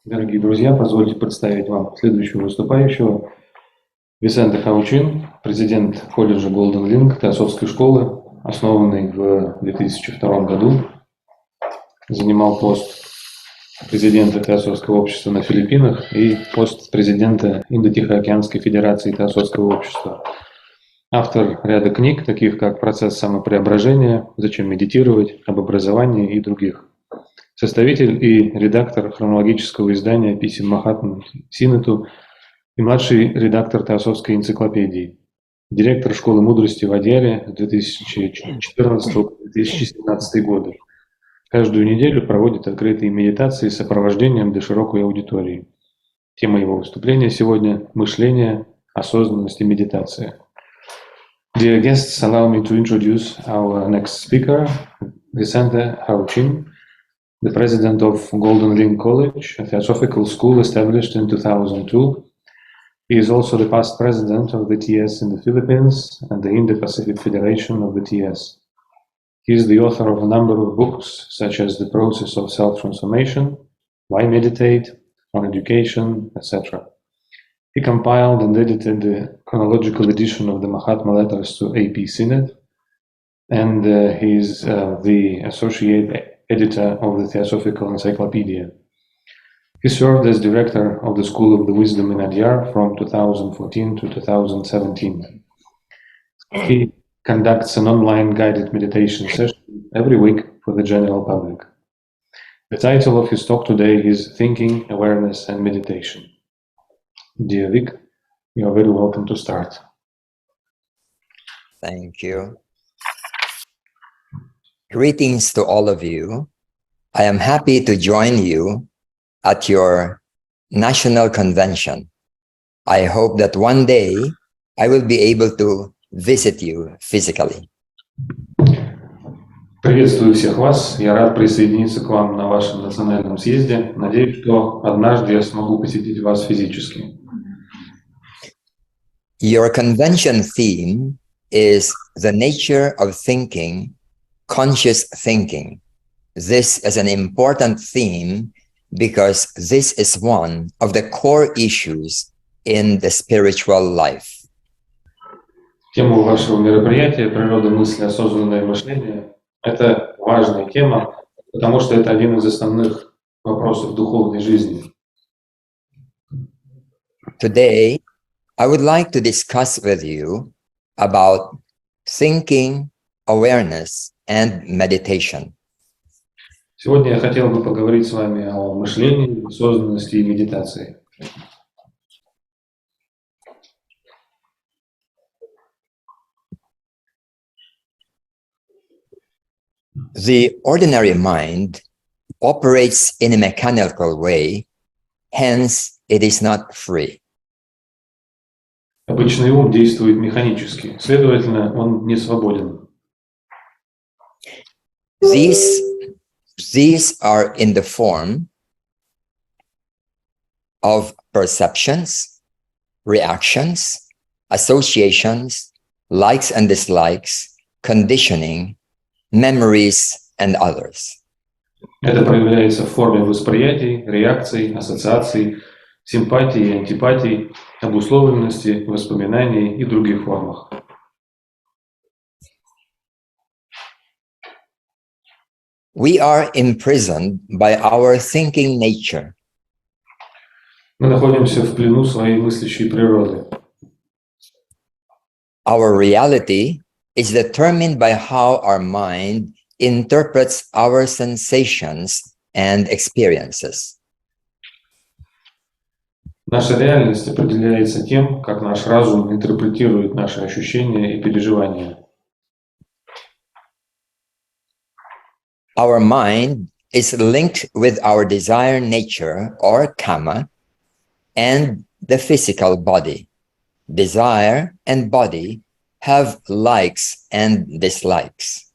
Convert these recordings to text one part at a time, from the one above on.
Дорогие друзья, позвольте представить вам следующего выступающего. Висенте Хао Чин, президент колледжа Golden Link Теософской школы, основанный в 2002 году. Занимал пост президента Теософского общества на Филиппинах и пост президента Индо-Тихоокеанской федерации Теософского общества. Автор ряда книг, таких как «Процесс самопреображения», «Зачем медитировать», «Об образовании» и других. Составитель и редактор хронологического издания писем Махатмы Синету и младший редактор Теософской энциклопедии. Директор школы мудрости в Адьяре с 2014 по 2017 годы. Каждую неделю проводит открытые медитации с сопровождением для широкой аудитории. Тема его выступления сегодня – «Мышление, осознанность и медитация». Dear guests, allow me to introduce our next speaker, Vicente Hao Чин, the president of Golden Link College, a theosophical school established in 2002. He is also the past president of the TS in the Philippines and the Indo-Pacific Federation of the TS. He is the author of a number of books, such as The Process of Self-Transformation, Why Meditate, On Education, etc. He compiled and edited the chronological edition of the Mahatma Letters to A.P. Sinet, and he is the associate editor of the Theosophical Encyclopedia. He served as director of the School of the Wisdom in Adyar from 2014 to 2017. He conducts an online guided meditation session every week for the general public. The title of his talk today is Thinking, Awareness and Meditation. Dear Vic, you are very welcome to start. Thank you. Greetings to all of you. I am happy to join you at your national convention. I hope that one day I will be able to visit you physically. Приветствую всех вас. Я рад присоединиться к вам на вашем национальном съезде. Надеюсь, что однажды я смогу посетить вас физически. Your convention theme is the nature of thinking, conscious thinking. This is an important theme because this is one of the core issues in the spiritual life. Тема вашего мероприятия «Природа мысли, осознанное мышление» — это важная тема, потому что это один из основных вопросов духовной жизни. Today, I would like to discuss with you about thinking, awareness, and meditation. Сегодня я хотел бы поговорить с вами о мышлении, осознанности и медитации. The ordinary mind operates in a mechanical way, hence it is not free. Обычный ум действует механически, следовательно, он не свободен. These are in the form of perceptions, reactions, associations, likes and dislikes, conditioning, memories, and others. Это проявляется в форме восприятий, реакций, ассоциаций, симпатий и антипатий, обусловленности, воспоминаний и других формах. We are imprisoned by our thinking nature. Мы находимся в плену своей мыслящей природы. Our reality is determined by how our mind interprets our sensations and experiences. Наша реальность определяется тем, как наш разум интерпретирует наши ощущения и переживания. Our mind is linked with our desire nature or karma and the physical body. Desire and body have likes and dislikes.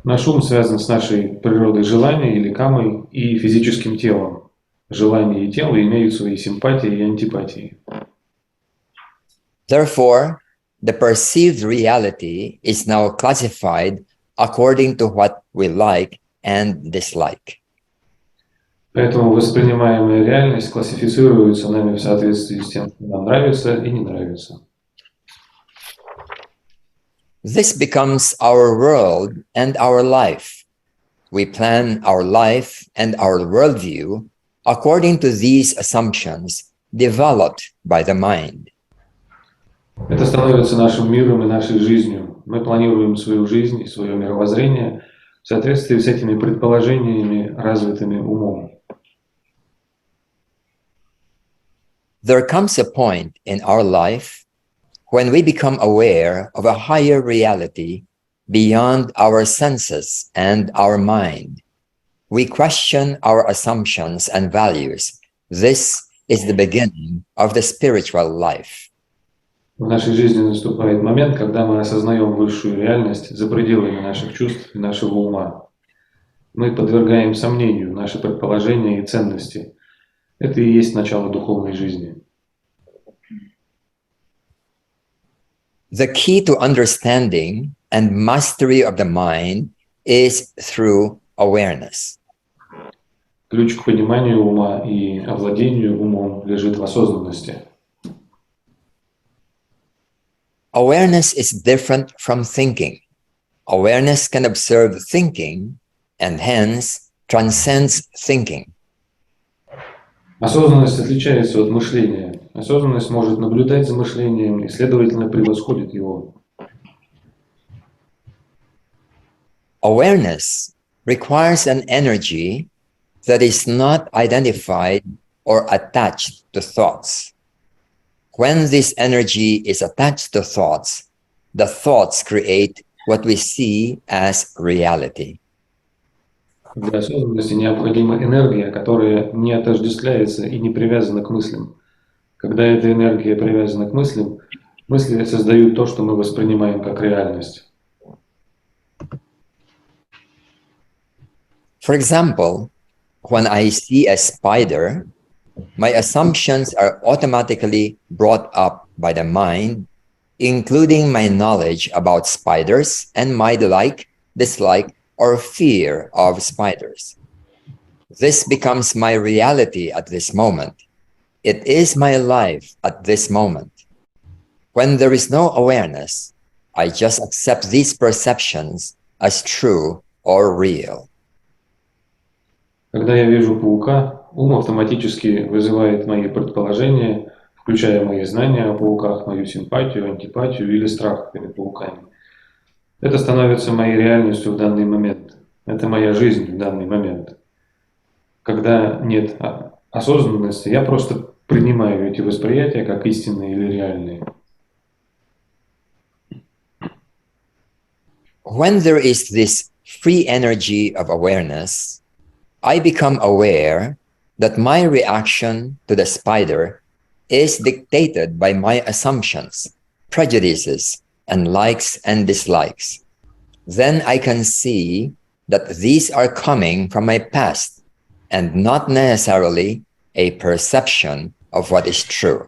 Наш ум связан с нашей природой желания или камой и физическим телом. Желания и тело имеют свои симпатии и антипатии. Therefore, the perceived reality is now classified according to what we like and dislike. Поэтому воспринимаемая реальность классифицируется нами в соответствии с тем, что нам нравится и не нравится. This becomes our world and our life. We plan our life and our worldview according to these assumptions developed by the mind. Это становится нашим миром и нашей жизнью. Мы планируем свою жизнь и свое мировоззрение в соответствии с этими предположениями, развитыми умом. There comes a point in our life when we become aware of a higher reality beyond our senses and our mind. We question our assumptions and values. This is the beginning of the spiritual life. В нашей жизни наступает момент, когда мы осознаем высшую реальность за пределами наших чувств и нашего ума. Мы подвергаем сомнению наши предположения и ценности. Это и есть начало духовной жизни. The key to understanding and mastery of the mind is through awareness. Ключ к пониманию ума и овладению умом лежит в осознанности. Awareness is different from thinking. Awareness can observe thinking and hence transcends thinking. Осознанность отличается от мышления. Осознанность может наблюдать за мышлением и, следовательно, превосходит его. Awareness requires an energy that is not identified or attached to thoughts. When this energy is attached to thoughts, the thoughts create what we see as reality. Для осознанности необходима энергия, которая не отождествляется и не привязана к мыслям. Когда эта энергия привязана к мыслям, мысли создают то, что мы воспринимаем как реальность. For example, when I see a spider, my assumptions are automatically brought up by the mind, including my knowledge about spiders and my like, dislike, or fear of spiders. This becomes my reality at this moment. It is my life at this moment. When there is no awareness, I just accept these perceptions as true or real. Когда я вижу паука, ум автоматически вызывает мои предположения, включая мои знания о пауках, мою симпатию, антипатию или страх перед пауками. Это становится моей реальностью в данный момент. Это моя жизнь в данный момент. Когда нет осознанности, я просто принимаю эти восприятия как истинные или реальные. When there is this free energy of awareness, I become aware that my reaction to the spider is dictated by my assumptions, prejudices, and likes and dislikes. Then I can see that these are coming from my past and not necessarily a perception of what is true.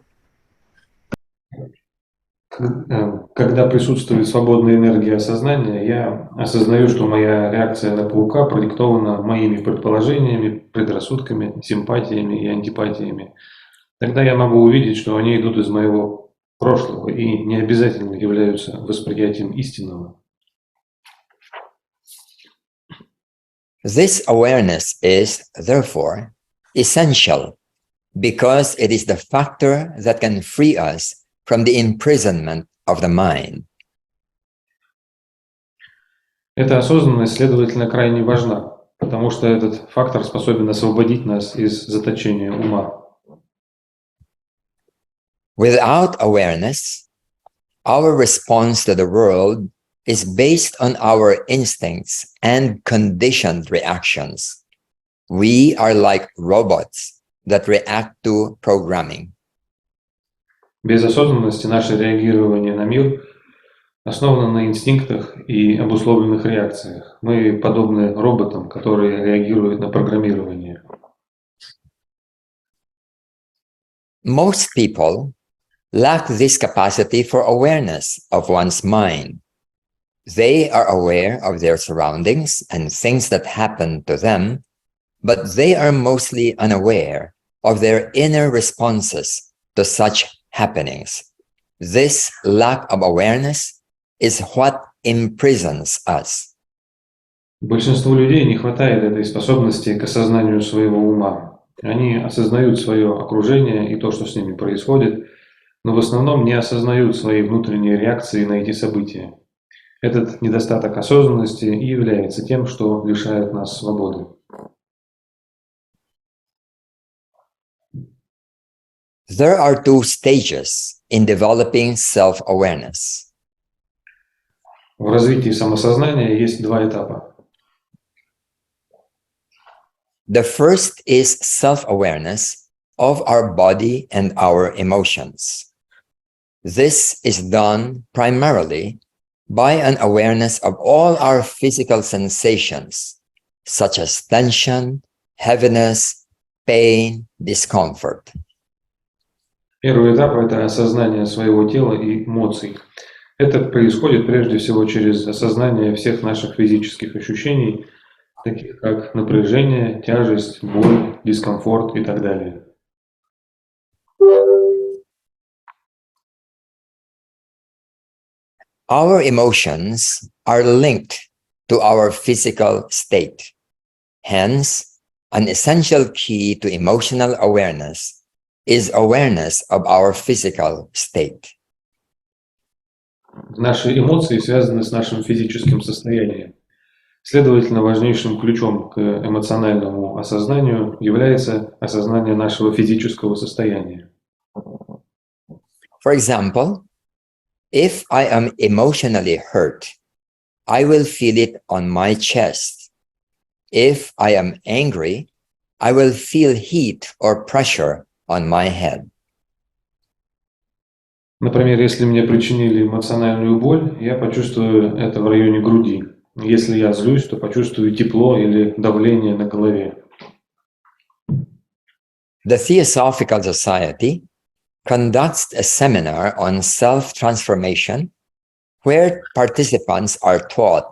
Когда присутствует свободная энергия осознания, я осознаю, что моя реакция на паука продиктована моими предположениями, предрассудками, симпатиями и антипатиями. Тогда я могу увидеть, что они идут из моего прошлого и не обязательно являются восприятием истинного. This awareness is, therefore, essential because it is the factor that can free us from the imprisonment of the mind. Эта осознанность, следовательно, крайне важна, потому что этот фактор способен освободить нас из заточения ума. Without awareness, our response to the world is based on our instincts and conditioned reactions. We are like robots that react to programming. Без осознанности наше реагирование на мир основано на инстинктах и обусловленных реакциях. Мы подобны роботам, которые реагируют на программирование. Most people lack this capacity for awareness of one's mind. They are aware of their surroundings and things that happen to them, but they are mostly unaware of their inner responses to such happenings. This lack of awareness is what imprisons us. Большинству людей не хватает этой способности к осознанию своего ума. Они осознают свое окружение и то, что с ними происходит, но в основном не осознают свои внутренние реакции на эти события. Этот недостаток осознанности и является тем, что лишает нас свободы. There are two stages in developing self-awareness. В развитии самосознания есть два этапа. The first is self-awareness of our body and our emotions. This is done primarily by an awareness of all our physical sensations, such as tension, heaviness, pain, discomfort. Первый этап – это осознание своего тела и эмоций. Это происходит прежде всего через осознание всех наших физических ощущений, таких как напряжение, тяжесть, боль, дискомфорт и так далее. Our emotions are linked to our physical state. Hence, an essential key to emotional awareness is awareness of our physical state. Наши эмоции связаны с нашим физическим состоянием. Следовательно, важнейшим ключом к эмоциональному осознанию является осознание нашего физического состояния. For example, if I am emotionally hurt, I will feel it on my chest. If I am angry, I will feel heat or pressure on my head. Например, если мне причинили эмоциональную боль, я почувствую это в районе груди. Если я злюсь, то почувствую тепло или давление на голове. The Theosophical Society conducts a seminar on self-transformation where participants are taught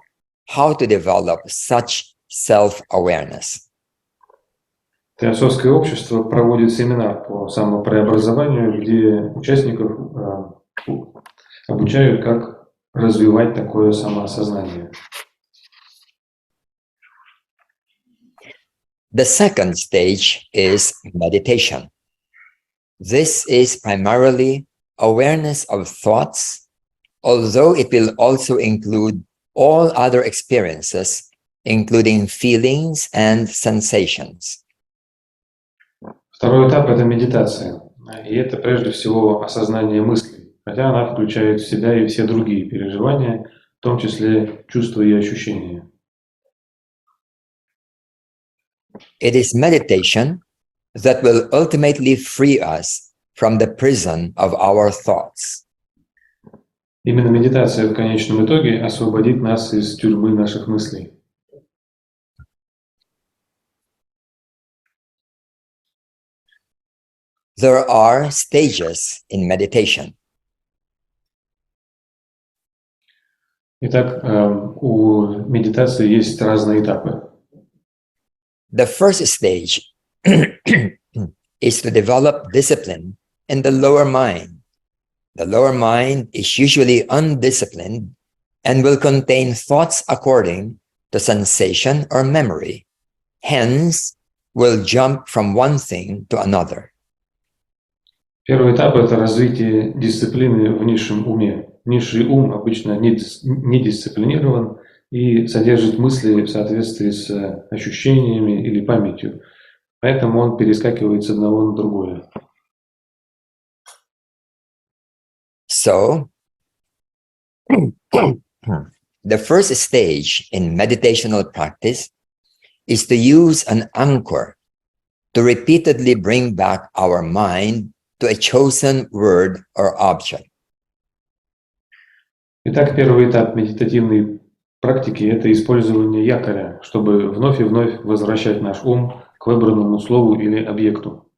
how to develop such self-awareness. Теософское общество проводит семинар по самопреобразованию, где участников обучают, как развивать такое самоосознание. The second stage is meditation. This is primarily awareness of thoughts, although it will also include all other experiences, including feelings and sensations. Второй этап – это медитация. И это прежде всего осознание мыслей, хотя она включает в себя и все другие переживания, в том числе чувства и ощущения. It is meditation that will ultimately free us from the prison of our thoughts. Именно медитация в конечном итоге освободит нас из тюрьмы наших мыслей. There are stages in meditation. Итак, у медитации есть разные этапы. The first stage is to develop discipline in the lower mind. The lower mind is usually undisciplined and will contain thoughts according to sensation or memory. Hence, will jump from one thing to another. Первый этап – это развитие дисциплины в низшем уме. Низший ум обычно не дисциплинирован и содержит мысли в соответствии с ощущениями или памятью. Поэтому он перескакивает с одного на другое. So, the first stage in meditational practice is to use an anchor to repeatedly bring back our mind to a chosen word or object. Итак, первый этап медитативной практики – это использование якоря, чтобы вновь и вновь возвращать наш ум к выбранному слову или объекту.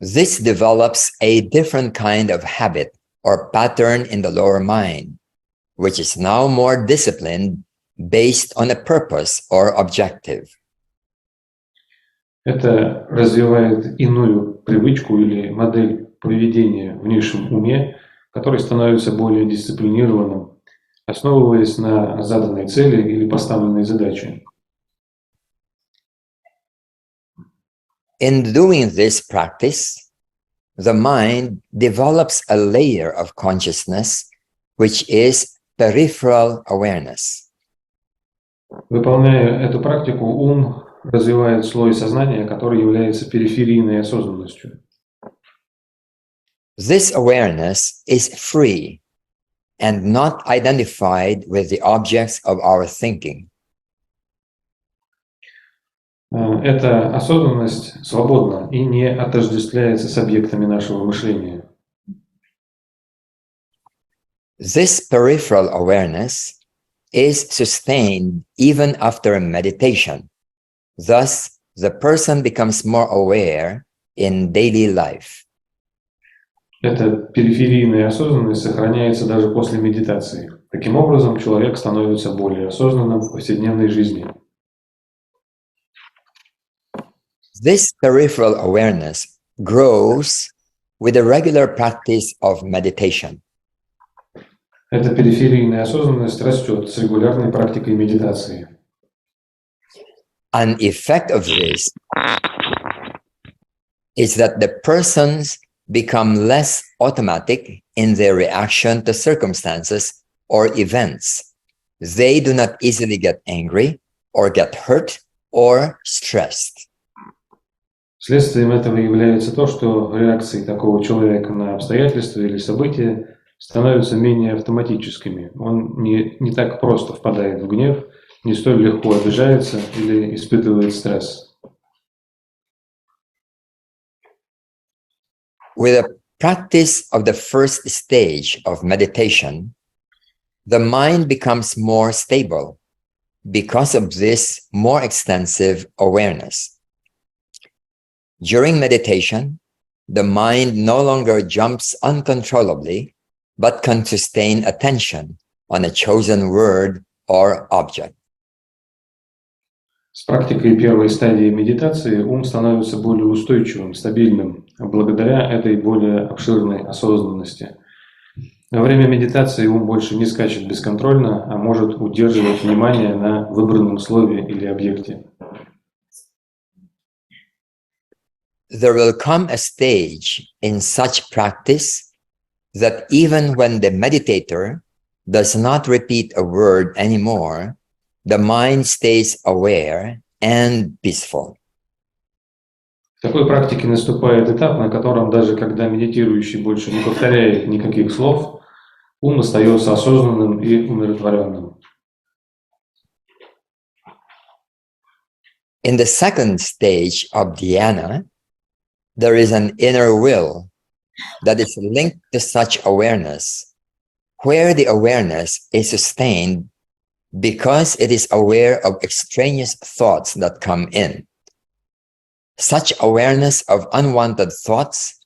This develops a different kind of habit or pattern in the lower mind, which is now more disciplined based on a purpose or objective. Это развивает иную привычку или модель поведения в низшем уме, который становится более дисциплинированным, основываясь на заданной цели или поставленной задаче. In doing this practice, the mind develops a layer of consciousness, which is peripheral awareness. Выполняя эту практику, ум развивает слой сознания, который является периферийной осознанностью. This awareness is free and not identified with the objects of our thinking. Эта осознанность свободна и не отождествляется с объектами нашего мышления. This peripheral awareness is sustained even after meditation. Thus, the person becomes more aware in daily life. Эта периферийная осознанность сохраняется даже после медитации. Таким образом, человек становится более осознанным в повседневной жизни. This peripheral awareness grows with the regular practice of meditation. Эта периферийная осознанность растет с регулярной практикой медитации. An effect of this is that the persons become less automatic in their reaction to circumstances or events. They do not easily get angry or get hurt or stressed. Следствием этого является то, что реакции такого человека на обстоятельства или события становятся менее автоматическими. Он не так просто впадает в гнев, не столь легко обижается или испытывает стресс. With the practice of the first stage of meditation, the mind becomes more stable because of this more extensive awareness. During meditation, the mind no longer jumps uncontrollably, but can sustain attention on a chosen word or object. С практикой первой стадии медитации ум становится более устойчивым, стабильным, благодаря этой более обширной осознанности. Во время медитации ум больше не скачет бесконтрольно, а может удерживать внимание на выбранном слове или объекте. There will come a stage in such practice that even when the meditator does not repeat a word anymore, the mind stays aware and peaceful. В такой практике наступает этап, на котором даже когда медитирующий больше не повторяет никаких слов, ум остается осознанным и умиротворенным. In the second stage of dhyana, there is an inner will that is linked to such awareness, where the awareness is sustained because it is aware of extraneous thoughts that come in. Such awareness of unwanted thoughts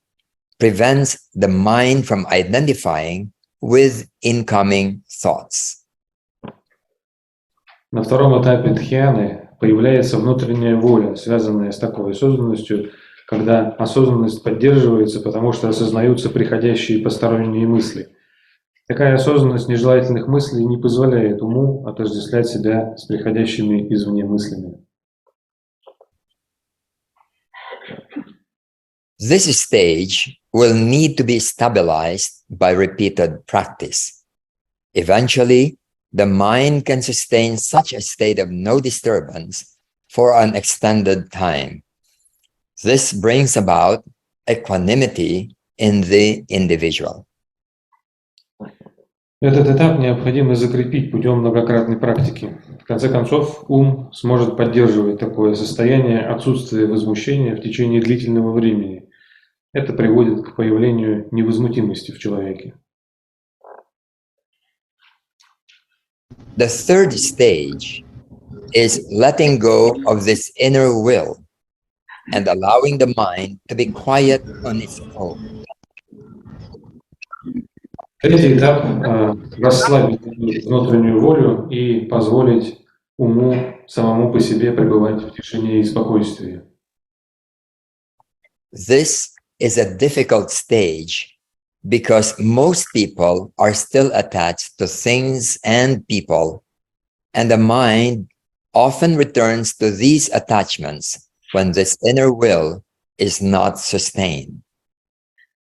prevents the mind from identifying with incoming thoughts. На втором этапе дхьяны появляется внутренняя воля, связанная с такой осознанностью, когда осознанность поддерживается, потому что осознаются приходящие посторонние мысли. Такая осознанность нежелательных мыслей не позволяет уму отождествлять себя с приходящими извне мыслями. This stage will need to be stabilized by repeated practice. Eventually, the mind can sustain such a state of no disturbance for an extended time. This brings about equanimity in the individual. Этот этап необходимо закрепить путем многократной практики. В конце концов, ум сможет поддерживать такое состояние отсутствия возмущения в течение длительного времени. Это приводит к появлению невозмутимости в человеке. The third stage is letting go of this inner will and allowing the mind to be quiet on its own. Третий этап – расслабить внутреннюю волю и позволить уму самому по себе пребывать в тишине и спокойствии. This is a difficult stage because most people are still attached to things and people, and the mind often returns to these attachments when this inner will is not sustained.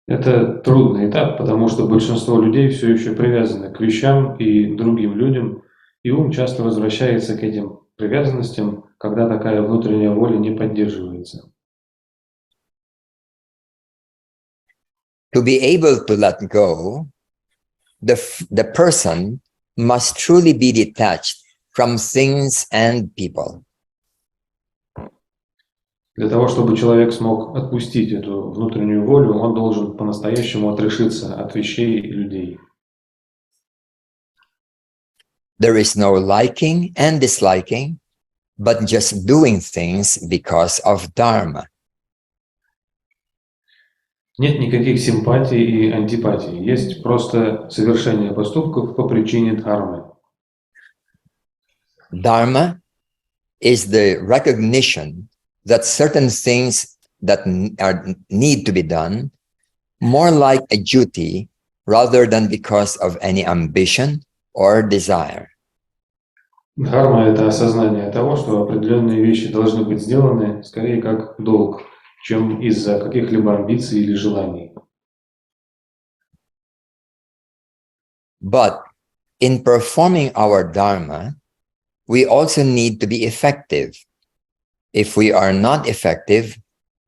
Это трудный этап, потому что большинство людей все еще привязаны к вещам и другим людям, и ум часто возвращается к этим привязанностям, когда такая внутренняя воля не поддерживается. To be able to let go, the person must truly be detached from things and people. Для того, чтобы человек смог отпустить эту внутреннюю волю, он должен по-настоящему отрешиться от вещей и людей. There is no liking and disliking, but just doing things because of Dharma. Нет никаких симпатий и антипатий, есть просто совершение поступков по причине дхармы. Dharma is the recognition that certain things that need to be done, more like a duty rather than because of any ambition or desire. Дхарма – это осознание того, что определенные вещи должны быть сделаны скорее как долг, чем из-за каких-либо амбиций или желаний. But in performing our Dharma, we also need to be effective. If we are not effective,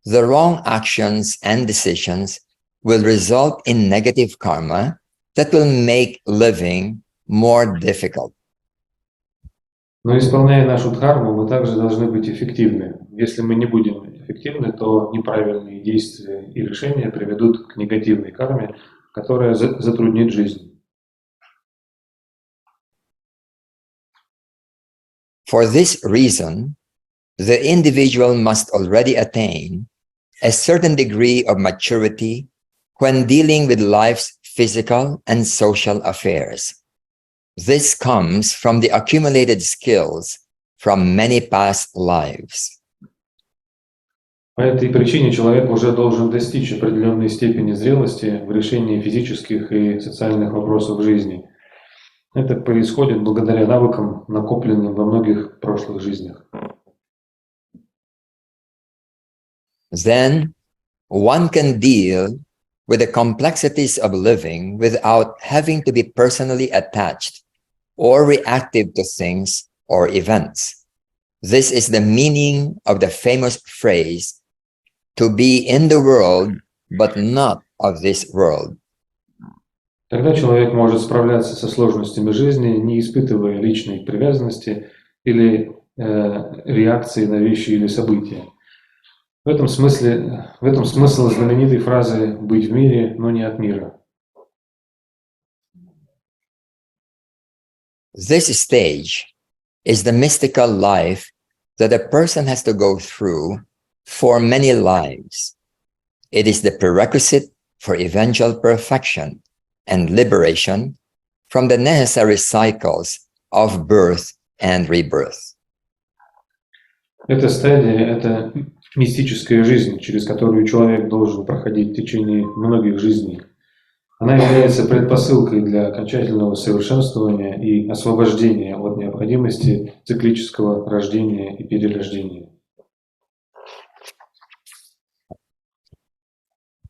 the wrong actions and decisions will result in negative karma that will make living more difficult. Но исполняя нашу дхарму, мы также должны быть эффективны. Если мы не будем эффективны, то неправильные действия и решения приведут к негативной карме, которая затруднит жизнь. For this reason, the individual must already attain a certain degree of maturity when dealing with life's physical and social affairs. This comes from the accumulated skills from many past lives. По этой причине человек уже должен достичь определенной степени зрелости в решении физических и социальных вопросов жизни. Это происходит благодаря навыкам, накопленным во многих прошлых жизнях. Then one can deal with the complexities of living without having to be personally attached or reactive to things or events. This is the meaning of the famous phrase, to be in the world, but not of this world. Тогда человек может справляться со сложностями жизни, не испытывая личной привязанности или реакции на вещи или события. В этом смысл знаменитой фразы «быть в мире, но не от мира». This stage is the mystical life that a person has to go through for many lives. It is the prerequisite for eventual perfection and liberation from the necessary cycles of birth and rebirth. Эта стадия – это мистическая жизнь, через которую человек должен проходить в течение многих жизней. Она является предпосылкой для окончательного совершенствования и освобождения от необходимости циклического рождения и перерождения.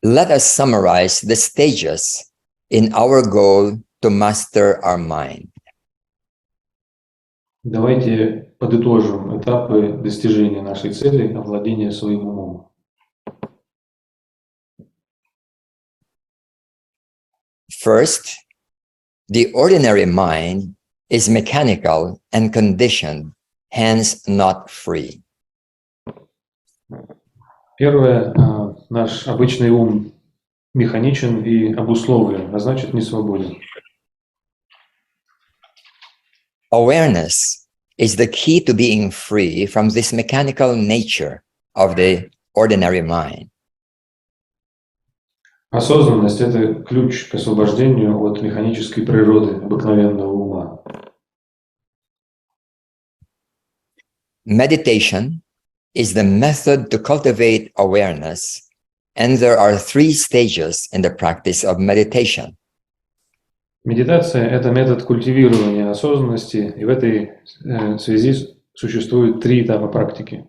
Let us summarize the stages in our goal to master our mind. Давайте подытожим этапы достижения нашей цели овладения своим умом. First, the ordinary mind is mechanical and conditioned, hence not free. Первое, наш обычный ум механичен и обусловлен, а значит не свободен. Awareness is the key to being free from this mechanical nature of the ordinary mind. Осознанность – это ключ к освобождению от механической природы обыкновенного ума. Meditation is the method to cultivate awareness and there are 3 stages in the practice of meditation. Медитация – это метод культивирования осознанности, и в этой связи существует 3 этапа практики.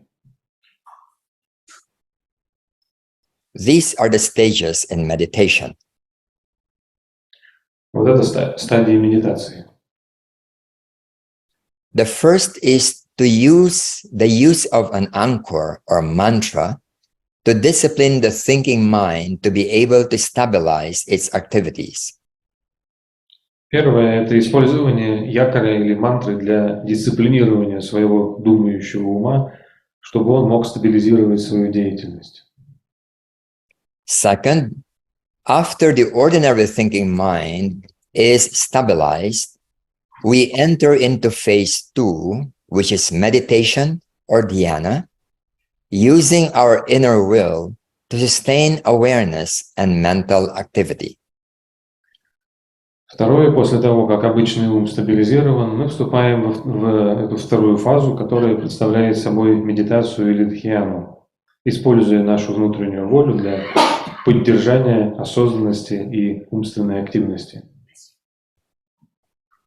These are the stages in meditation. Вот это стадии медитации. The first is to use the use of an anchor or mantra to discipline the thinking mind to be able to stabilize its activities. Первое – это использование якоря или мантры для дисциплинирования своего думающего ума, чтобы он мог стабилизировать свою деятельность. Second, after the ordinary thinking mind is stabilized, we enter into phase 2, which is meditation or dhyana, using our inner will to sustain awareness and mental activity. Второе, после того, как обычный ум стабилизирован, мы вступаем в эту вторую фазу, которая представляет собой медитацию или дхьяну, используя нашу внутреннюю волю для поддержания осознанности и умственной активности.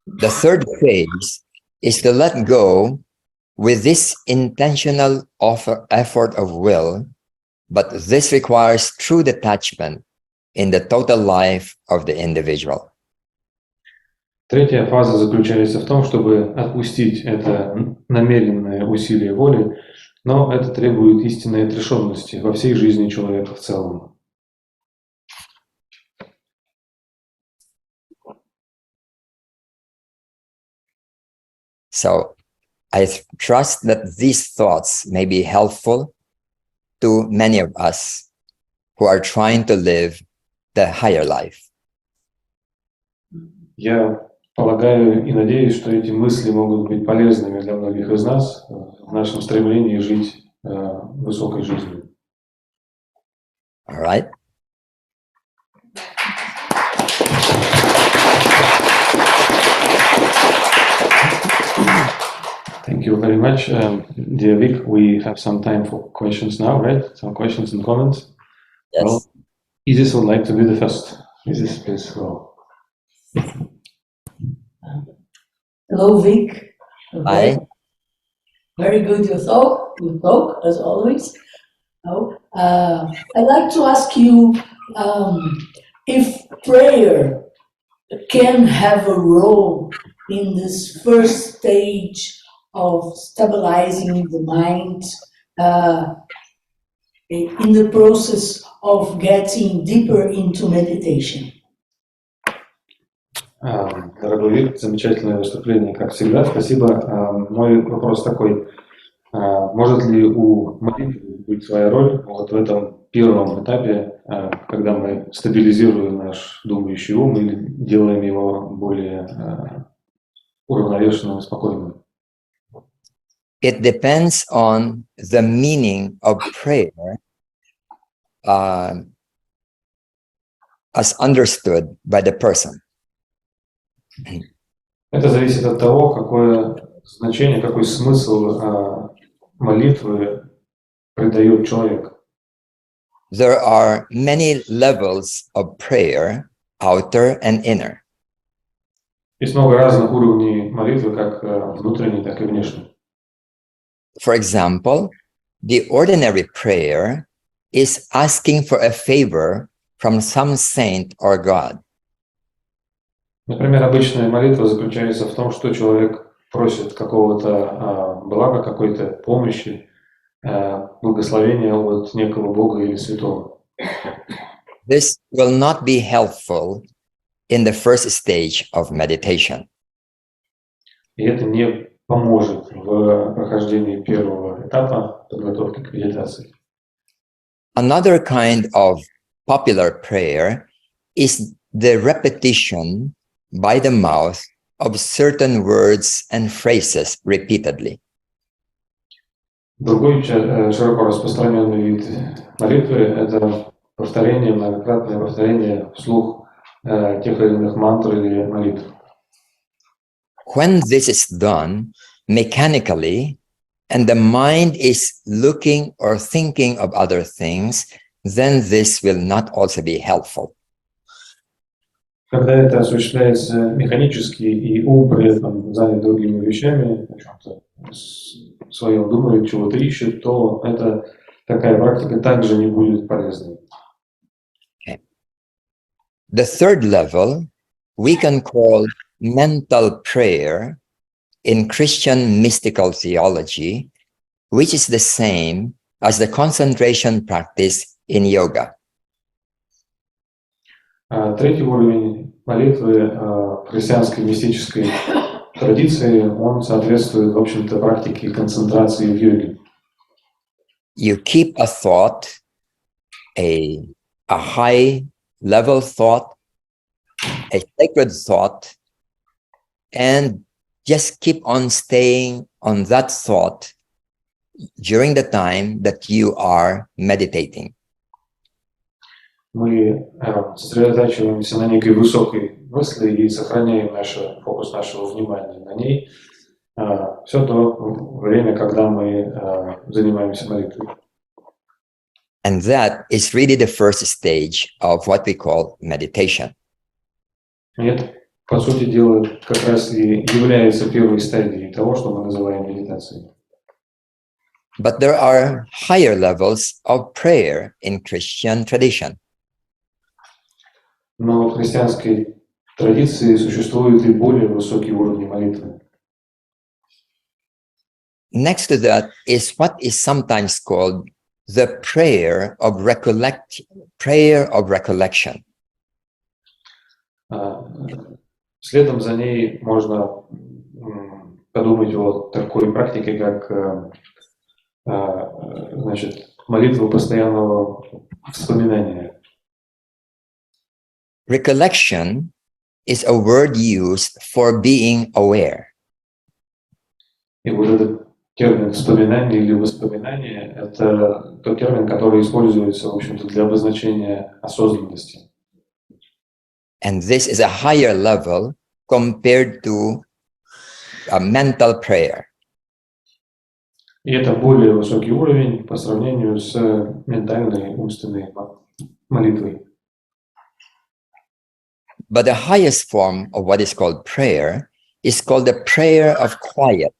The third phase is to let go with this intentional effort of will, but this requires true detachment in the total life of the individual. Третья фаза заключается в том, чтобы отпустить это намеренное усилие воли, но это требует истинной отрешенности во всей жизни человека в целом. So I trust that these thoughts may be helpful to many of us who are trying to live the higher life. Я полагаю и надеюсь, что эти мысли могут быть полезными для многих из нас в нашем стремлении жить высокой жизнью. All right. Thank you very much, dear Vic. We have some time for questions now, right? Some questions and comments. Yes. Well, Isis would like to be the first. Isis, please go. Hello, Vic. Hi. Very good you talk, as always. I'd like to ask you if prayer can have a role in this first stage of stabilizing the mind in the process of getting deeper into meditation. Дорогой Вик, замечательное выступление, как всегда. Спасибо. Мой вопрос такой. Может ли у молитвы быть своя роль вот в этом первом этапе, когда мы стабилизируем наш думающий ум или делаем его более уравновешенным и спокойным? It depends on the meaning of prayer as understood by the person. Это зависит от того, какое значение, какой смысл молитвы придает человек. There are many levels of prayer, outer and inner. Есть много разных уровней молитвы, как внутренней, так и внешней. For example, the ordinary prayer is asking for a favor from some saint or God. Например, обычная молитва заключается в том, что человек просит какого-то блага, какой-то помощи, благословения от некого Бога или святого. This will not be helpful in the first stage of meditation. И это не поможет в прохождении первого этапа подготовки к медитации. Another kind of popular prayer is the repetition by the mouth of certain words and phrases repeatedly. Другой широко распространенный вид молитвы – это повторение, многократное повторение вслух тех или иных мантр или молитв. When this is done mechanically and the mind is looking or thinking of other things, then this will not also be helpful. Когда это осуществляется механически, и ум при этом занят другими вещами, о чем-то своем думает, чего-то ищет, то такая практика также не будет полезной. Okay. The third level we can call mental prayer in Christian mystical theology, which is the same as the concentration practice in yoga. Третий уровень молитвы в христианской мистической традиции, он соответствует, в общем-то, практике концентрации в йоге. You keep a thought, a high level thought, a sacred thought, and just keep on staying on that thought during the time that you are meditating. Мы сосредотачиваемся на некой высокой мысли и сохраняем фокус нашего внимания на ней все то время, когда мы занимаемся молитвой. And that is really the first stage of what we call meditation. И это, по сути дела, как раз и является первой стадией того, что мы называем медитацией. But there are higher levels of prayer in Christian tradition. Но в христианской традиции существуют и более высокие уровни молитвы. Next to that is what is sometimes called the prayer of recollection. Следом за ней можно подумать о такой практике, как молитва постоянного вспоминания. Recollection is a word used for being aware. И вот этот термин вспоминание или воспоминание – это тот термин, который используется, в общем-то, для обозначения осознанности. And this is a higher level compared to a mental prayer. И это более высокий уровень по сравнению с ментальной, умственной молитвой. But the highest form of what is called prayer is called the prayer of quiet,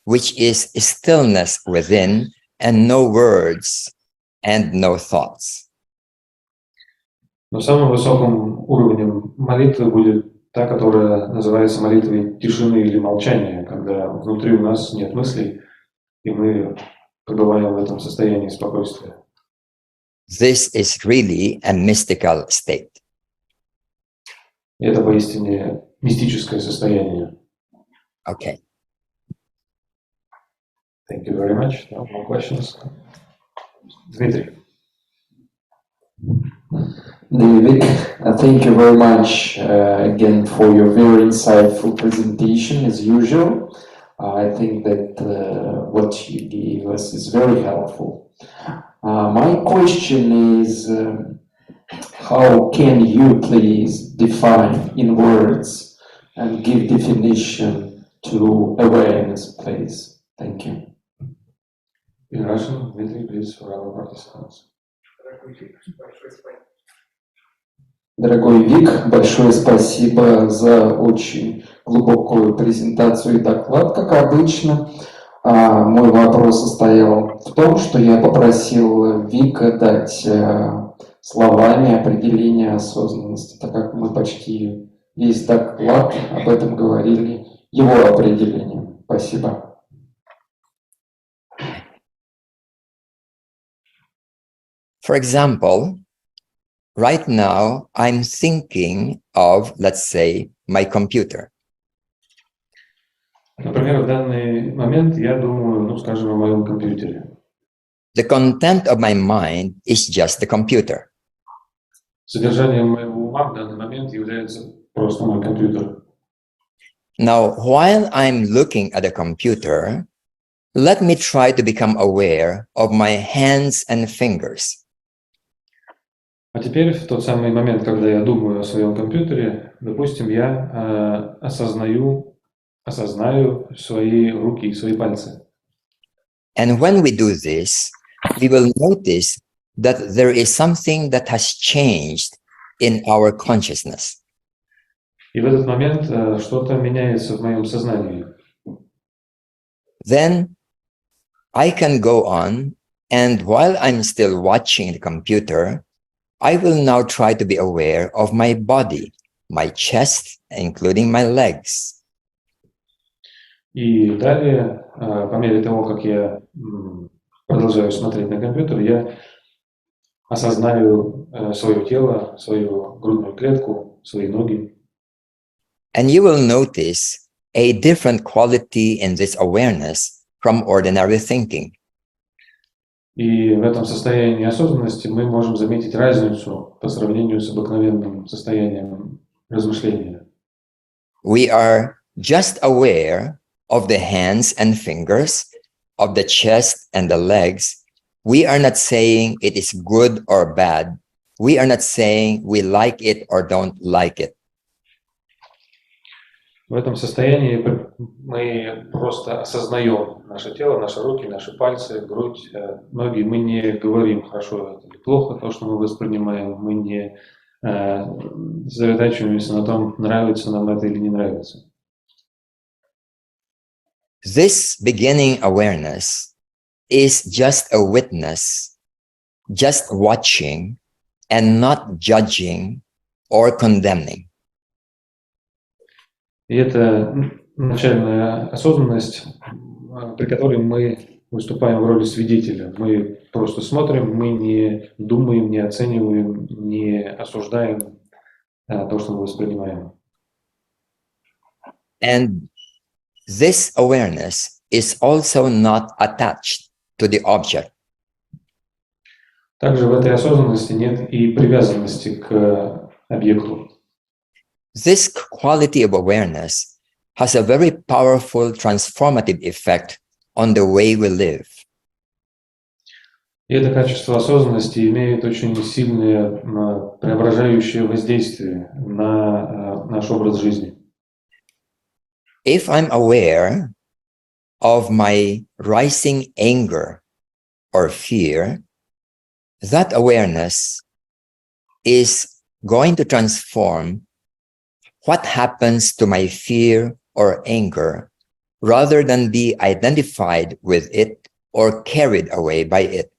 which is stillness within and no words and no thoughts. Но самым высоким уровнем молитвы будет та, которая называется молитвой тишины или молчания, когда внутри у нас нет мыслей, и мы пребываем в этом состоянии спокойствия. This is really a mystical state. И это поистине мистическое состояние. Okay. Thank you very much. No more questions. Dmitry. David, thank you very much again for your very insightful presentation as usual. I think that what you gave us is very helpful. My question is, how can you please define in words and give definition to awareness, please? Thank you. In Russian, Dmitry, please, for our participants. Дорогой Вик, большое спасибо за очень глубокую презентацию и доклад, как обычно. Мой вопрос состоял в том, что я попросил Вика дать словами определение осознанности, так как мы почти весь доклад об этом говорили, его определением. Спасибо. For example, right now I'm thinking of, let's say, my computer. Например, в данный момент я думаю, скажем, о моем компьютере. The content of my mind is just the computer. Содержанием моего ума в данный момент является просто мой компьютер. Now, while I'm looking at the computer, let me try to become aware of my hands and fingers. А теперь, в тот самый момент, когда я думаю о своем компьютере, допустим, я осознаю свои руки и свои пальцы. And when we do this, we will notice that there is something that has changed in our consciousness. И в этот момент что-то меняется в моем сознании. Then I can go on, and while I'm still watching the computer, I will now try to be aware of my body, my chest, including my legs. И далее, по мере того, как я продолжаю смотреть на компьютер, я осознаю свое тело, свою грудную клетку, свои ноги. And you will notice a different quality in this awareness from ordinary thinking. И в этом состоянии осознанности мы можем заметить разницу по сравнению с обыкновенным состоянием размышления. We are just aware of the hands and fingers, of the chest and the legs. We are not saying it is good or bad. We are not saying we like it or don't like it. В этом состоянии мы просто осознаем наше тело, наши руки, наши пальцы, грудь, ноги. Мы не говорим, хорошо это или плохо, то, что мы воспринимаем. Мы не сосредотачиваемся на том, нравится нам это или не нравится. This beginning awareness is just a witness, just watching and not judging or condemning. И это начальная осознанность, при которой мы выступаем в роли свидетеля. Мы просто смотрим, мы не думаем, не оцениваем, не осуждаем то, что мы воспринимаем. And this awareness is also not attached to the object. Также в этой осознанности нет и привязанности к объекту. This quality of awareness has a very powerful transformative effect on the way we live. И это качество осознанности имеет очень сильное преображающее воздействие на наш образ жизни. If I'm aware of my rising anger or fear, that awareness is going to transform what happens to my fear or anger rather than be identified with it or carried away by it.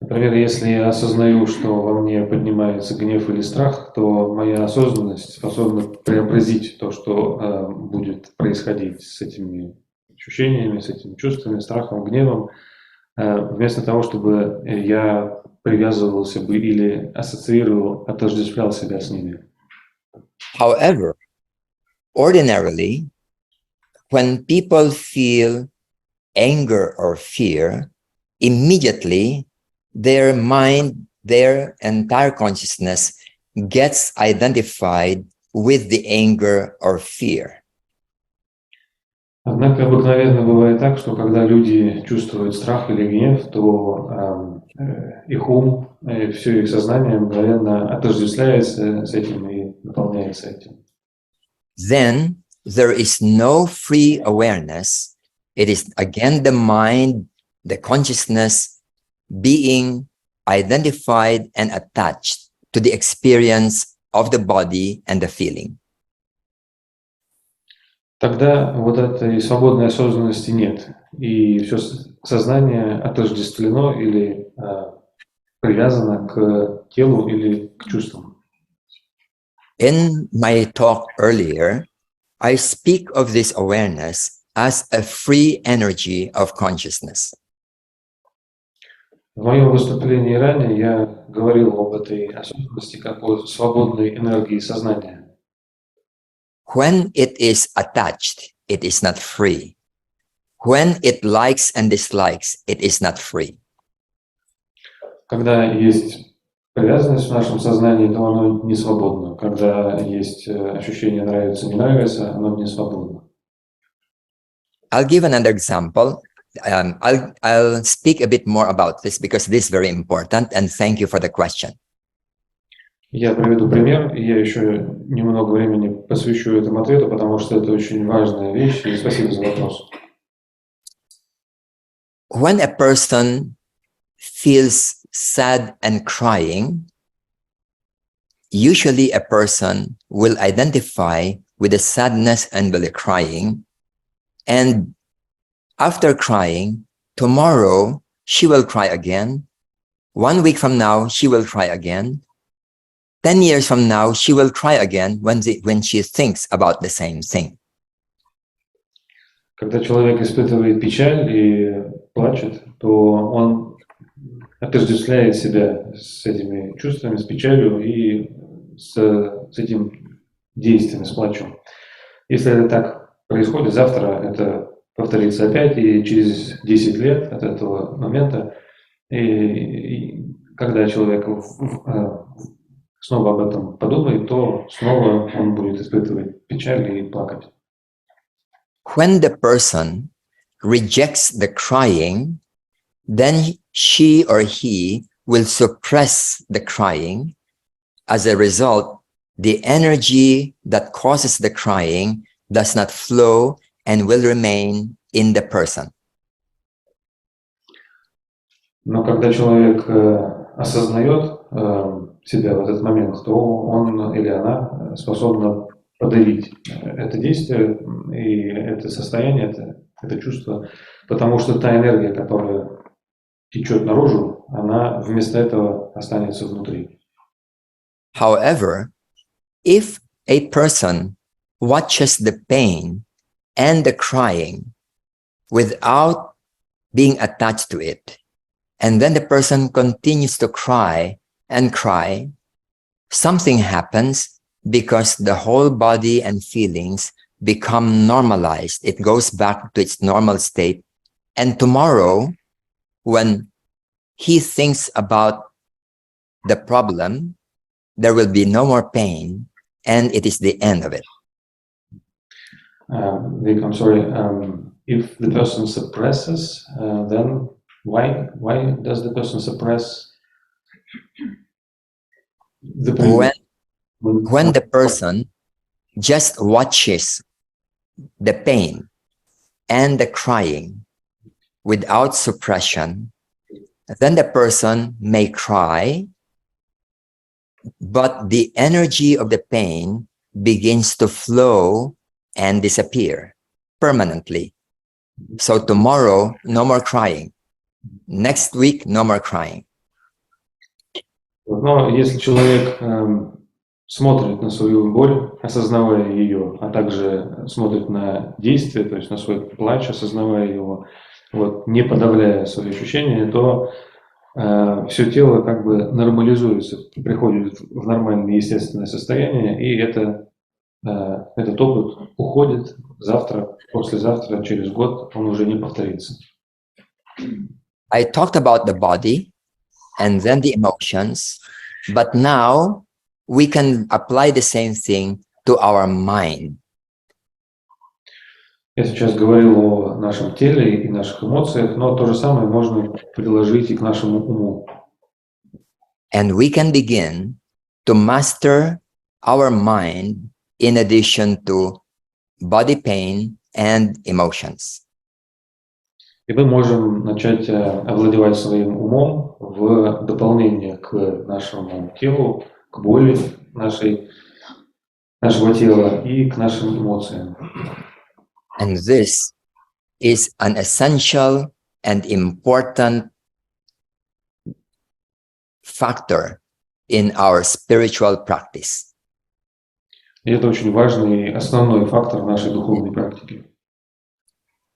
Например, если я осознаю, что во мне поднимается гнев или страх, то моя осознанность способна преобразить то, что будет происходить с этими ощущениями, с этими чувствами, страхом, гневом, вместо того, чтобы я привязывался бы или ассоциировал, отождествлял себя с ними. However, ordinarily, when people feel anger or fear, immediately their mind, their entire consciousness gets identified with the anger or fear. Однако обыкновенно бывает так, что когда люди чувствуют страх или гнев, то их ум, все их сознание мгновенно отождествляется с этим и наполняется этим. Then there is no free awareness. It is again the mind, the consciousness being identified and attached to the experience of the body and the feeling. Тогда вот этой свободной осознанности нет, и все сознание отождествлено или привязано к телу или к чувствам. In my talk earlier, I speak of this awareness as a free energy of consciousness. В моем выступлении ранее я говорил об этой осознанности как о свободной энергии сознания. When it is attached, it is not free. When it likes and dislikes, it is not free. Когда есть привязанность в нашем сознании, то оно не свободно. Когда есть ощущение нравится, не нравится, оно не свободно. I'll give another example. I'll speak a bit more about this because this is very important, and thank you for the question. Я приведу пример, и я еще немного времени посвящу этому ответу, потому что это очень важная вещь, и спасибо за вопрос. When a person feels sad and crying, usually a person will identify with the sadness and with the crying, and after crying, tomorrow she will cry again. 1 week from now, she will cry again. 10 years from now, she will cry again when she thinks about the same thing. Когда человек испытывает печаль и плачет, то он отождествляет себя с этими чувствами, с печалью и с этим действием, с плачем. Если это так происходит, завтра это повторится опять, и через 10 лет от этого момента, и когда человек снова об этом подумает, то снова он будет испытывать печаль и плакать. When the person rejects the crying, then she or he will suppress the crying. As a result, the energy that causes the crying does not flow and will remain in the person. Но когда человек осознает себя в этот момент, то он или она способна подавить это действие и это состояние, это чувство, потому что та энергия, которая течет наружу, она вместо этого останется внутри. However, if a person watches the pain and the crying without being attached to it, and then the person continues to cry and cry, something happens because the whole body and feelings become normalized. It goes back to its normal state. And tomorrow, when he thinks about the problem, there will be no more pain, and it is the end of it. Vic, I'm sorry. If the person suppresses, then why does the person suppress the pain? When the person just watches the pain and the crying without suppression, then the person may cry, but the energy of the pain begins to flow and disappear permanently. So tomorrow, no more crying. Next week, no more crying. Но если человек смотрит на свою боль, осознавая ее, а также смотрит на действие, то есть на свой плач, осознавая его, вот, не подавляя свои ощущения, то все тело как бы нормализуется, приходит в нормальное естественное состояние, и этот опыт уходит завтра, послезавтра, через год, он уже не повторится. I talked about the body and then the emotions, but now we can apply the same thing to our mind. Я сейчас говорил о нашем теле и наших эмоциях, но то же самое можно приложить и к нашему уму. And we can begin to master our mind in addition to body pain and emotions. И мы можем начать овладевать своим умом в дополнение к нашему телу, к боли нашего тела и к нашим эмоциям. And this is an essential and important factor in our spiritual practice. И это очень важный и основной фактор нашей духовной практики.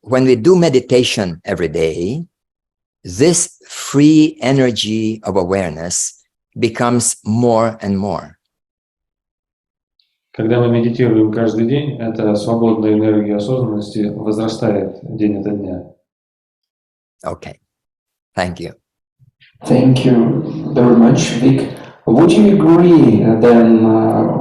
When we do meditation every day, this free energy of awareness becomes more and more. Когда мы медитируем каждый день, эта свободная энергия осознанности возрастает день ото дня. Okay, thank you. Thank you very much, Vic. Would you agree then,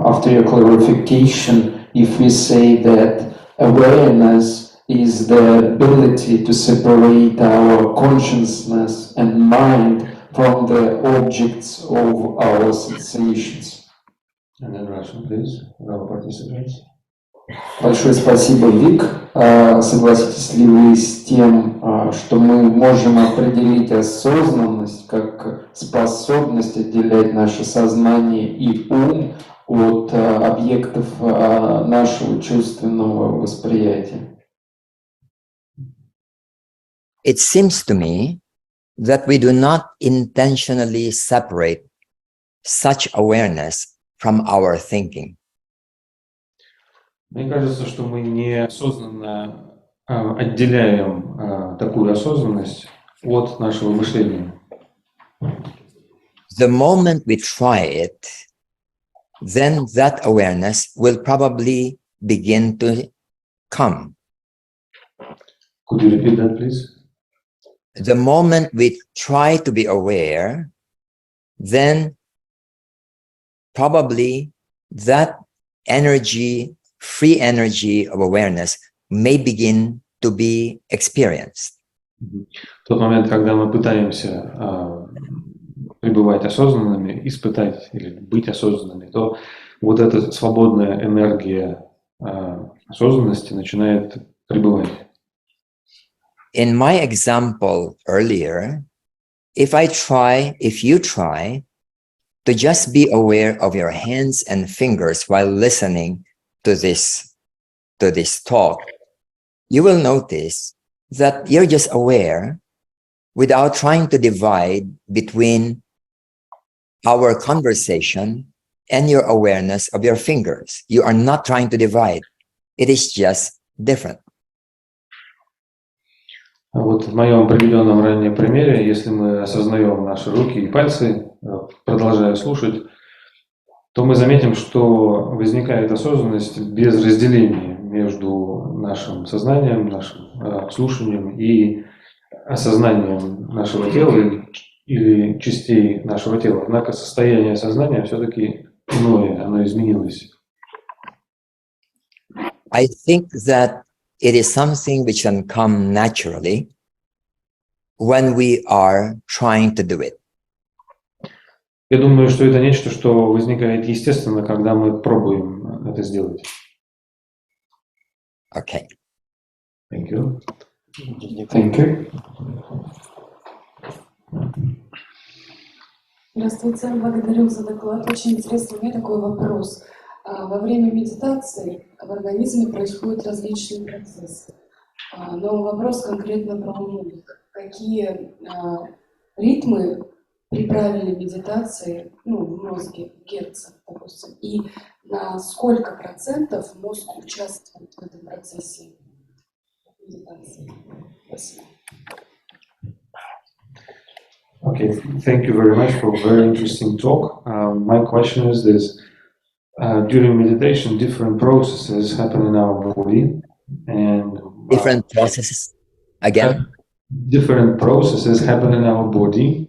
after your clarification, if we say that awareness is the ability to separate our consciousness and mind from the objects of our sensations? And then Russian, please, our participants. Большое спасибо, Вик. Согласитесь ли вы с тем, что мы можем определить осознанность как способность отделять наше сознание и ум от объектов нашего чувственного восприятия? It seems to me that we do not intentionally separate such awareness from our thinking. Мне кажется, что мы неосознанно отделяем такую осознанность от нашего мышления. The moment we try it, then that awareness will probably begin to come. Could you repeat that, please? The moment we try to be aware, then probably that energy, free energy of awareness may begin to be experienced. В тот момент, когда мы пытаемся пребывать осознанными, испытать или быть осознанными, то вот эта свободная энергия осознанности начинает пребывать. In my example earlier, if you try to just be aware of your hands and fingers while listening to this talk, you will notice that you're just aware without trying to divide between our conversation and your awareness of your fingers. You are not trying to divide. It is just different. Вот в моем приведенном ранее примере, если мы осознаем наши руки и пальцы, продолжая слушать, то мы заметим, что возникает осознанность без разделения между нашим сознанием, нашим слушанием и осознанием нашего тела или частей нашего тела. Однако состояние сознания все-таки иное, оно изменилось. I think that it is something which can come naturally when we are trying to do it. Я думаю, что это нечто, что возникает естественно, когда мы пробуем это сделать. Okay. Thank you. Thank you. Здравствуйте, благодарю за доклад. Очень интересный. У меня такой вопрос. Во время медитации в организме происходят различные процессы. Но вопрос конкретно про мозг. Какие ритмы при правильной медитации, в мозге, герцах, допустим, и на сколько процентов мозг участвует в этом процессе медитации? Спасибо. Okay, thank you very much for a very interesting talk. My question is this. During meditation, different processes happen in our body, and Different processes. Again, different processes happen in our body.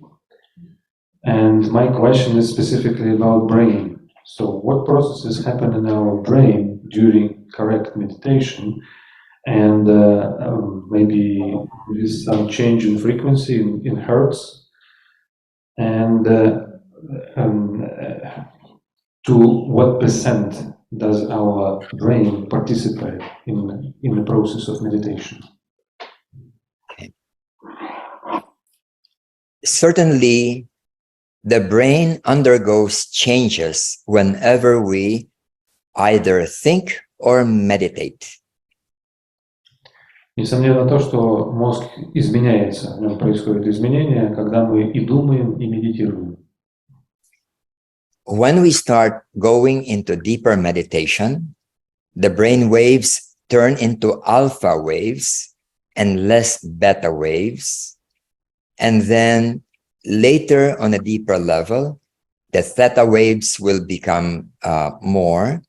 And my question is specifically about brain. So what processes happen in our brain during correct meditation? And maybe there is some change in frequency in hertz. And to what percent does our brain participate in the process of meditation? certainly the brain undergoes changes whenever we either think or meditate. Несомненно то, что мозг изменяется, в нем происходят изменения, когда мы и думаем, и медитируем. When we start going into deeper meditation, the brain waves turn into alpha waves and less beta waves. And then later on a deeper level, the theta waves will become more,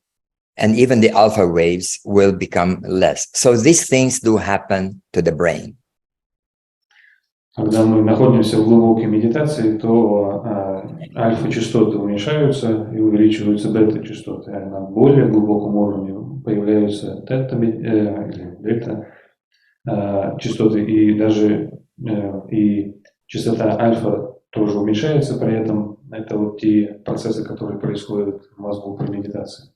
and even the alpha waves will become less. So these things do happen to the brain. Когда мы находимся в глубокой медитации, то альфа-частоты уменьшаются и увеличиваются бета-частоты, а на более глубоком уровне появляются тета или бета-частоты, и даже и частота альфа тоже уменьшается, при этом это вот те процессы, которые происходят в мозгу при медитации.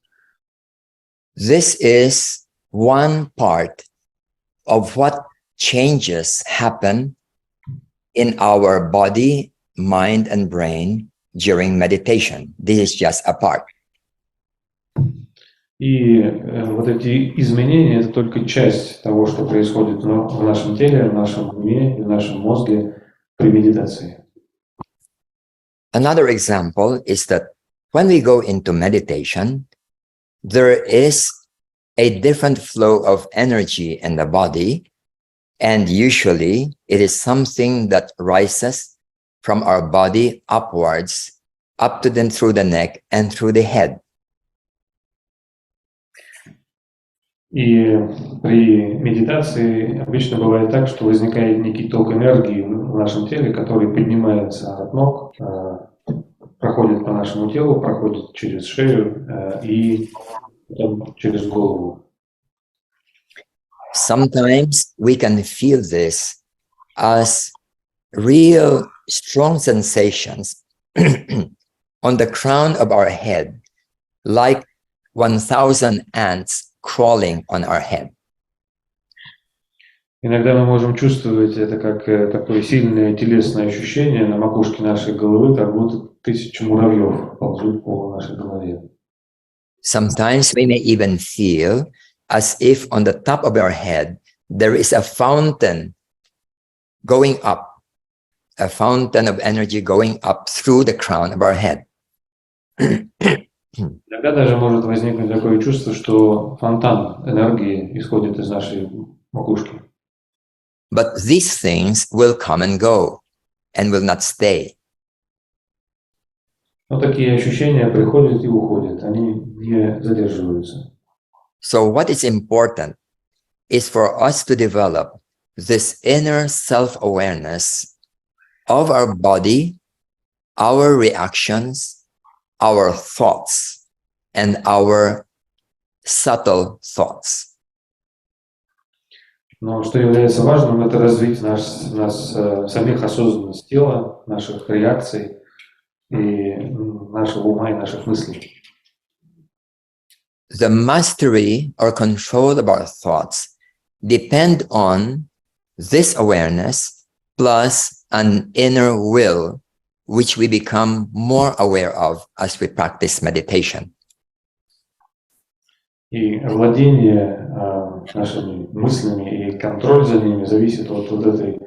This is one part of what changes happen in our body, mind, and brain during meditation. This is just a part. И вот эти изменения – это только часть того, что происходит в нашем теле, в нашем уме и в нашем мозге при медитации. Another example is that when we go into meditation, there is a different flow of energy in the body, and usually it is something that rises from our body upwards, up to then through the neck and through the head. И при медитации обычно бывает так, что возникает некий ток энергии в нашем теле, который поднимается от ног, проходит по нашему телу, проходит через шею и потом через голову. Sometimes we can feel this as real strong sensations on the crown of our head, like 1,000 ants crawling on our head. Иногда мы можем чувствовать это как такое сильное телесное ощущение на макушке нашей головы, как будто 1000 муравьев ползут по нашей голове. Sometimes we may even feel as if on the top of our head there is a fountain going up, a fountain of energy going up through the crown of our head. Иногда даже может возникнуть такое чувство, что фонтан энергии исходит из нашей макушки. But these things will come and go and will not stay. Но такие ощущения приходят и уходят, они не задерживаются. So what is important is for us to develop this inner self-awareness of our body, our reactions, our thoughts, and our subtle thoughts. Но что является важным, это развить нас самих осознанность тела, наших реакций и нашего ума и наших мыслей. The mastery or control of our thoughts depend on this awareness plus an inner will, which we become more aware of as we practice meditation. И владение нашими мыслями и контроль за ними зависит от вот этой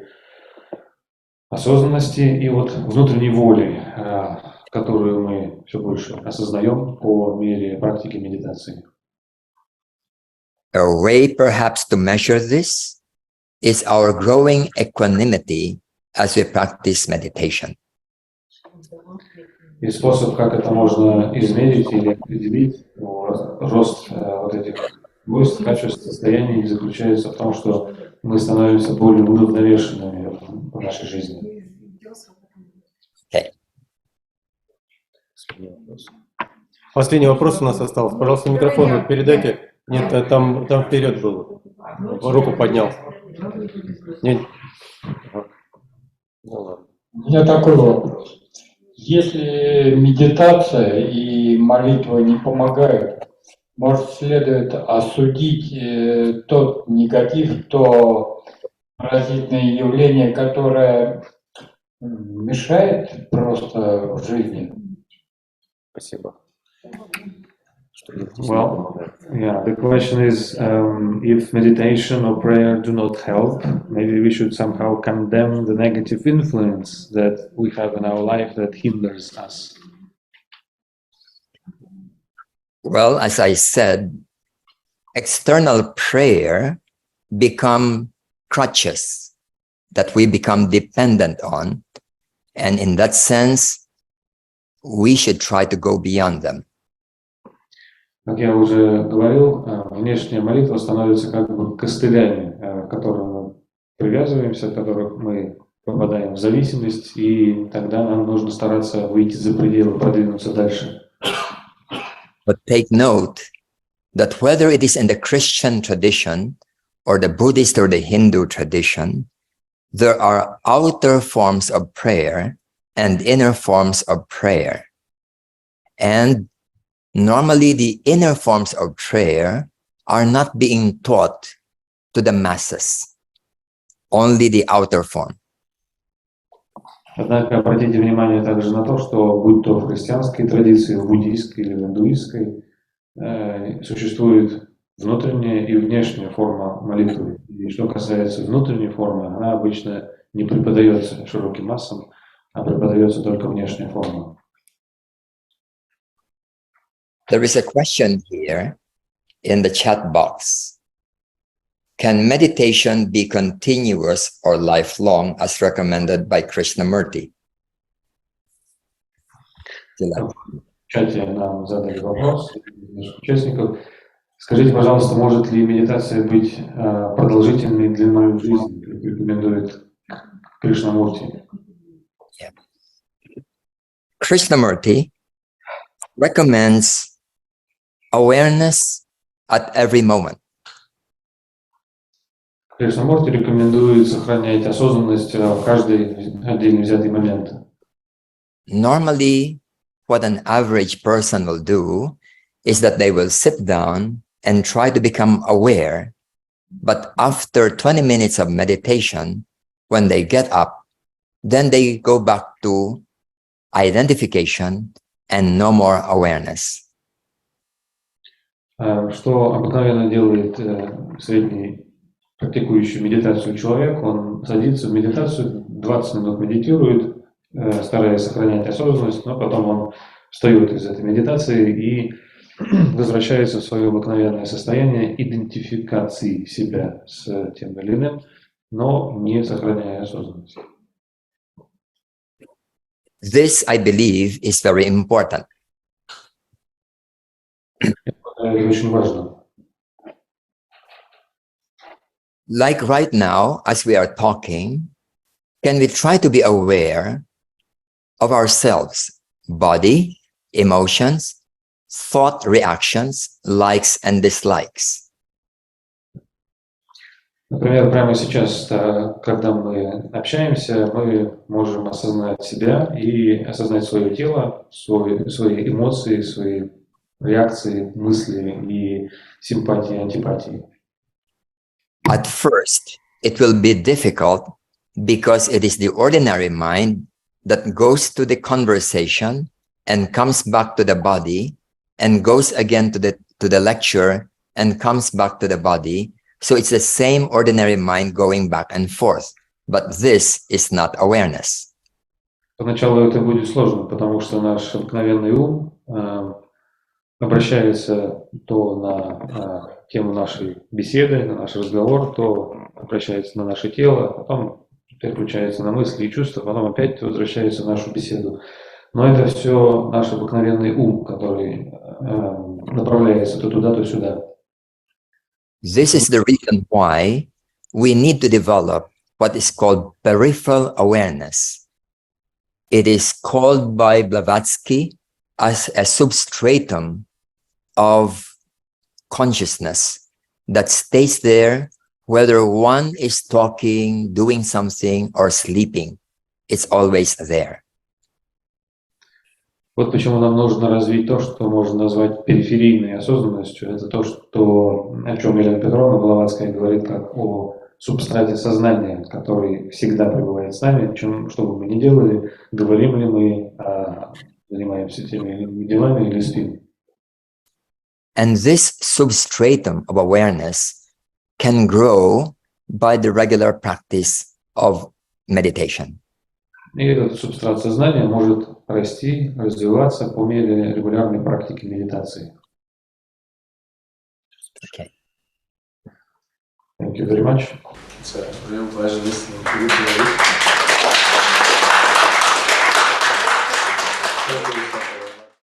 осознанности и от внутренней воли, которую мы все больше осознаем по мере практики медитации. A way perhaps to measure this is our growing equanimity as we practice meditation. И способ, как это можно измерить или определить, рост вот этих свойств, качеств, состояний заключается в том, что мы становимся более уравновешенными в нашей жизни. Okay. Последний вопрос у нас остался. Пожалуйста, микрофон передайте. Нет, там вперед был. Руку поднял. Нет. Ну ладно. У меня такой вопрос. Если медитация и молитва не помогают, может, следует осудить тот негатив, то паразитное явление, которое мешает просто в жизни? Спасибо. Well, yeah, the question is, if meditation or prayer do not help, maybe we should somehow condemn the negative influence that we have in our life that hinders us. Well, as I said, external prayer become crutches that we become dependent on. And in that sense, we should try to go beyond them. Как я уже говорил, внешняя молитва становится как бы костылями, к которым мы привязываемся, от которых мы попадаем в зависимость, и тогда нам нужно стараться выйти за пределы, продвинуться дальше. But take note that whether it is in the Christian tradition or the Buddhist or the Hindu tradition, there are outer forms of prayer and inner forms of prayer. And Normally, the inner forms of prayer are not being taught to the masses, only the outer form. Однако обратите внимание также на то, что будь то в христианской традиции, в буддийской или в индуистской, существует внутренняя и внешняя форма молитвы. И что касается внутренней формы, она обычно не преподается широким массам, а преподается только внешняя форма. There is a question here in the chat box. Can meditation be continuous or lifelong as recommended by Krishnamurti? В чате нам задали вопрос наших участников. Скажите, пожалуйста, может ли медитация быть продолжительной длиной жизни, как рекомендует Кришнамурти? Krishnamurti recommends awareness at every moment. Кришнамурти рекомендует сохранять осознанность в каждый отдельно взятый момент. Normally, what an average person will do is that they will sit down and try to become aware, but after 20 minutes of meditation, when they get up, then they go back to identification and no more awareness. Что обыкновенно делает средний практикующий медитацию человек? Он садится в медитацию, 20 минут медитирует, стараясь сохранять осознанность, но потом он встает из этой медитации и возвращается в свое обыкновенное состояние идентификации себя с тем или иным, но не сохраняя осознанность. This, I believe, is very important. Это очень важно. Like right now, as we are talking, can we try to be aware of ourselves, body, emotions, thought reactions, likes and dislikes? Например, прямо сейчас, когда мы общаемся, мы можем осознать себя и осознать свое тело, свои эмоции, свои реакции, мысли и симпатии, антипатии. At first, it will be difficult because it is the ordinary mind that goes to the conversation and comes back to the body and goes again to the lecture and comes back to the body. So it's the same ordinary mind going back and forth. But this is not awareness. Поначалу это будет сложно, потому что наш обыкновенный ум обращается то на тему нашей беседы, на наш разговор, то обращается на наше тело, потом переключается на мысли и чувства, потом опять возвращается в нашу беседу. Но это все наш обыкновенный ум, который направляется то туда, то сюда. This is the reason why we need to develop what is called peripheral awareness. It is called by Blavatsky as a substratum of consciousness that stays there whether one is talking, doing something, or sleeping. It's always there. Вот почему нам нужно развить то, что можно назвать периферийной осознанностью. Это то, о чем Елена Петровна Блаватская говорит, как о субстрате сознания, который всегда пребывает с нами, что бы мы ни делали, говорим ли мы, занимаемся теми или иными делами или спим. And this substratum of awareness can grow by the regular practice of meditation. И этот субстрат сознания может расти, развиваться по мере регулярной практики медитации. Okay. Thank you very much. It's a real pleasure listening to you today.